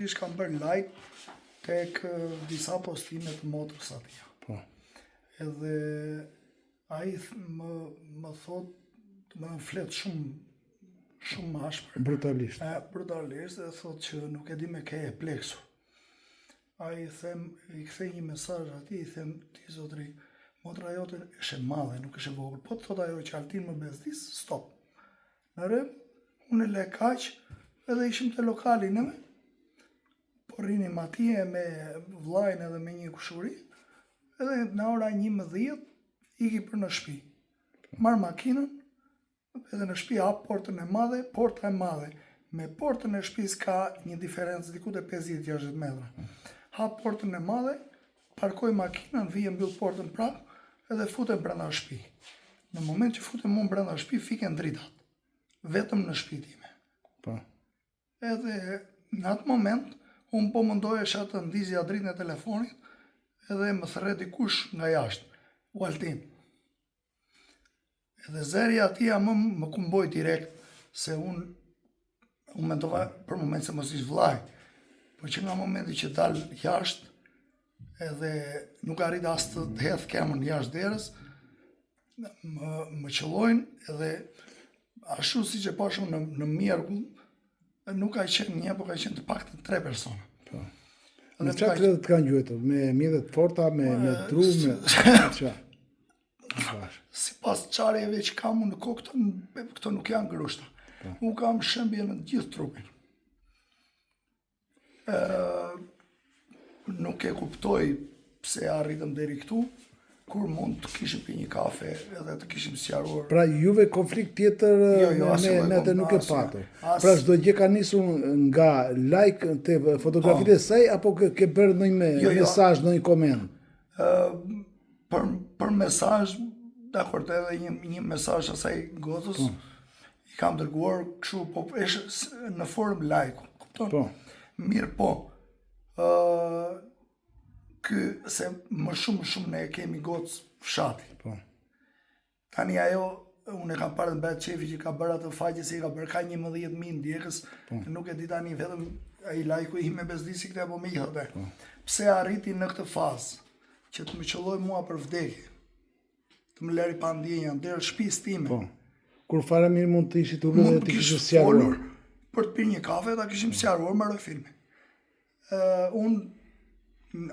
Ish kam bërë like tek disa postime të motrës atje. Po. Edhe ai më thot, më flet shumë ashpër. Brutalisht. Brutalisht, dhe thot që nuk e di me ke e pleksu. Ai i kthej një mesazh atij, i them ti zotri, motra jote është e madhe, nuk është e vogël. Po thot ajo që Altin më bezdis, stop. Nëre, unë le kaq, edhe ishim te lokali nëme. Po rinim atje me vllajën edhe me një kushuri, edhe në ora 11 iki për në shtëpi. Marr makinën, edhe në shtëpi hap portën e madhe, porta e madhe. Me portën e shtëpisë ka një diferencë diku te 50-60 metra. Hap portën e madhe, parkoj makinën, vije mbyll portën prap, edhe futem brenda shtëpi. Në moment që futem unë brenda shtëpi, fiken dritat. Vetëm në shtëpi time. Po. Edhe në atë moment, unë po mundohesha të ndizja dritën e telefonit, edhe më thërre dikush nga jashtë, u Altin. Edhe zeri atia më kumboj direkt, se unë mendova për moment se mos ish vllai, po që nga momenti që dal jashtë, edhe nuk arrit as të hedh kemën jashtë derës, më qellojnë edhe ashtu siç e pashun në mjerkull, nuk ka qenë një, po ka qenë të paktën 3 persona. Po. Në çfarë kredet të kanë gjuetur? Me mjedhe të forta, me tru, me çfarë? Sipas çarjeve që kam unë në kokë, këto nuk janë grushta. Unë kam shembje në gjithë trupin. Nuk e kuptoj pse arritëm deri këtu, kur mund të kishim pi një kafe edhe të kishim sqaruar. Pra juve konflikt tjetër me atë nuk e patur. Pra çdo gjë ka nisur nga like te fotografitë e saj apo ke bërë ndonjë mesazh, ndonjë koment? Për mesazh, dakor, edhe një mesazh asaj gocës i kam dërguar kështu, po është në formë like, kupton? Po. Mirë po. Se më shumë ne kemi gocë fshati. Po. Tani ajo, unë e kam parë në betë qefi që ka bërë atë faqe se i ka bërë ka 11.000 ndjekës, nuk e di tani vetëm ai lajku i me bezdisi këte apo me i hëte. Pse arriti në këtë fazë, që të më qëlloj mua për vdekje, të më leri pa ndjenja, ndërë shpis time. Po. Kur fare mirë mund të ishit ullur dhe të kishë sjaruar. Për të pirë një kafe, ta kishim sjaruar më rë filmi. Unë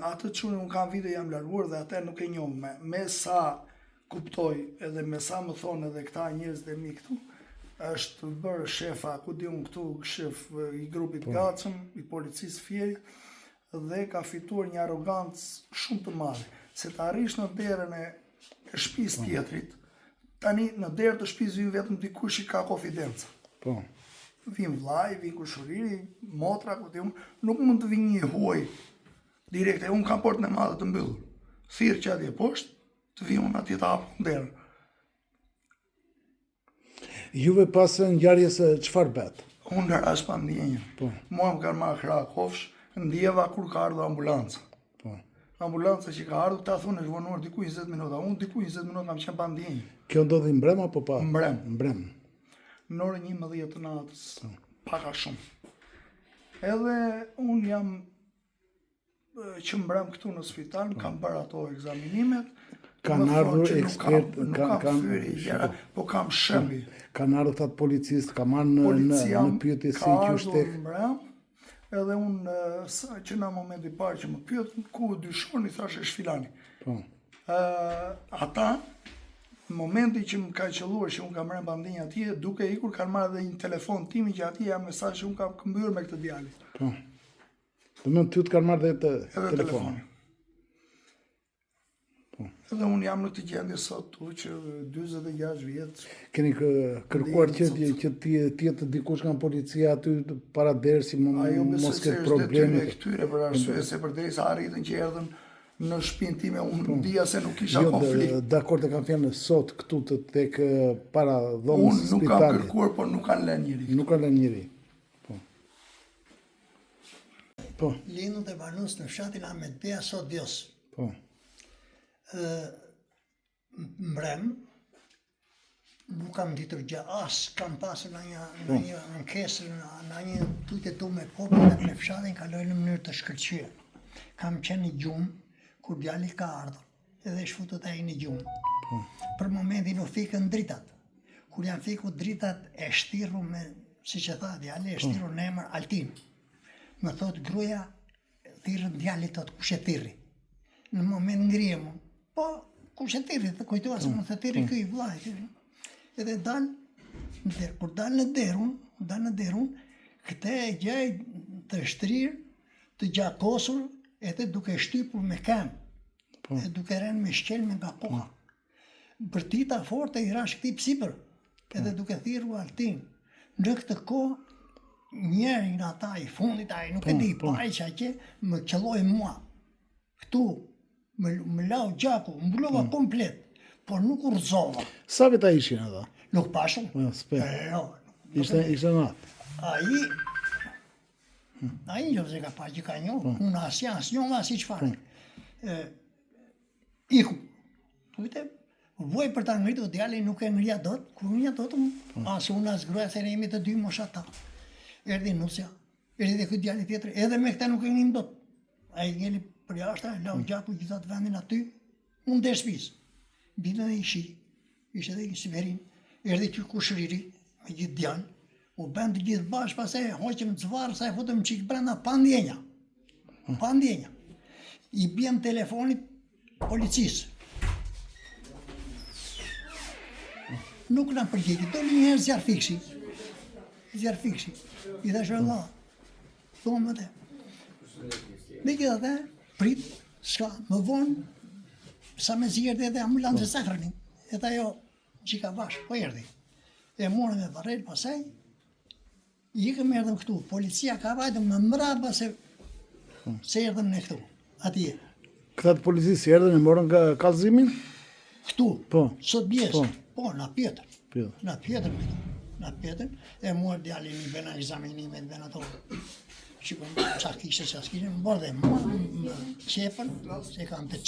atë që unë kam vite jam larguar dhe atë nuk e njohë me sa kuptoj edhe me sa më thonë edhe këta njerëz dhe mi këtu, është bërë shefa, ku di unë këtu, shef i grupit Gacëm, i policisë Fierit, dhe ka fituar një arogancë shumë të madhe, se të arrish në derën e shtëpisë tjetrit, tani në derë të shtëpisë vjen vetëm dikush i ka konfidencë. Po. Vin vllai, vin kushuriri, motra, ku di unë, nuk mund të vinë një huaj direkte, unë kam portën e madhe të mbyllur. Thirr që atje poshtë, të vi unë atje të hapë derën. Juve pas ngjarjes çfarë bet? Unë në rast pa ndjenjë. Po. Mua më kanë marrë krah kofsh, ndjeva kur ka ardhur ambulanca. Po. Ambulanca që ka ardhur, ta thonë është vonuar diku 20 minuta. Unë diku 20 minuta kam qenë pa ndjenjë. Kjo ndodhi mbrëm apo pa? Mbrëm. Mbrëm. Në orën 11 të natës, paka shumë. Edhe unë jam që mbrëm këtu në spital, kam bërë ato ekzaminimet. Kanë ardhur ekspert, nuk kam fyri gjëra, po kam shembi. Kanë ardhur thatë policistë, ka marrë në pyetje si qysh tek. Mbrëm, edhe unë që në momenti parë që më pyet ku dyshon, i thashë është filani. Po. Ata në momenti që më ka qelluar që unë kam marrë bandinj atje, duke ikur kanë marrë edhe një telefon timi që atje jam mesazh që unë kam këmbyer me këtë djalin. Po. Do më ty të kanë marrë dhe telefonin. Po. Edhe unë jam në këtë gjendje sot tu që 46 vjet. Keni kërkuar që të jetë dikush nga policia aty para derës si mos ketë probleme. Ajo këtyre për arsye se përderisa arritën që erdhën në shtëpinë time, unë dija se nuk kisha konflikt. Dakord e kam fjalën sot këtu tek para dhomës spitalit. Unë nuk kam kërkuar, por nuk kanë lënë njëri. Nuk kanë lënë njëri. Po. Lindur dhe banus në fshatin Ahmet Bea sot Dios. Po. Mbrëm, Nuk kam ditur gjë, as kam pasur në një ankesë, në një tutje tu me popullet me fshatin, kaloj në mënyrë të shkëlqyer. Kam qenë në gjumë, kur djali ka ardhur, edhe shfutut ai në gjumë. Për momentin u fikën dritat. Kur janë fiku dritat, e shtiru me, si që tha djali, e shtiru në emër Altin. Më thot gruaja, thirrën djali, thot kush e thirri. Në moment ngrihem, po kush e thirri, të kujtoha se më thë thirri ky vllai. Edhe kur dal në derun, këtë e gjej të shtrirë, të gjakosur, edhe duke shtypur me këmbë, e duke rënë me shkelme nga koha. Bërtita forte i rash këtij sipër, edhe duke thirrur Altin. Në këtë kohë, njeri nga ata i fundit, ai nuk e di, po ai që më qelloi mua. Këtu, më lau gjaku, mbullova komplet. Por nuk urrëzova. Sa veta ishin ata? Nuk pashëm. Jo, ishte në atë. Ai jo se ka pa që ka njohë, unë asnjë as çfarë. Iku. Kujte, vuaj për ta ngritur djalin nuk e ngria dot, kur ngria dot, as unë as gruaja se ne jemi të dy mosha ta. Erdhi nusja, erdhi dhe ky djali tjetër, edhe me këta nuk e ngrim dot. Ai ngeli për jashtë, lau gjaku gjithat vendin aty, unë der shtëpisë. Bile dhe ishi, ishte dhe i Siverin, erdhi që kushriri, me gjithë djanë, u bën të gjithë bashkë, pastaj hoqëm zvarë, sa e futëm qikë brenda, pa ndjenja. I bjem telefonit policisë. Nuk na përgjigji, doli një herë zjarë fiksi. I dhe shërë thonë më te. Me gjithë dhe, prit, s'ka, më vonë, sa me zjerë edhe ambulancë e sakrënin, edhe ajo qika bashkë, po erdi. E morën me varrel pasaj, ikëm erdhëm këtu, policia ka vajtëm më mbrapa se erdhëm në këtu, atje. Këta të policisë erdhën e morën nga kallëzimin? Këtu, Po. sot bjesë, po, na pjetër, e morë djali një bena examinime, bena to, shikon, qa kishtë, qa s'kishtë, më bërë dhe më qepën, se kam të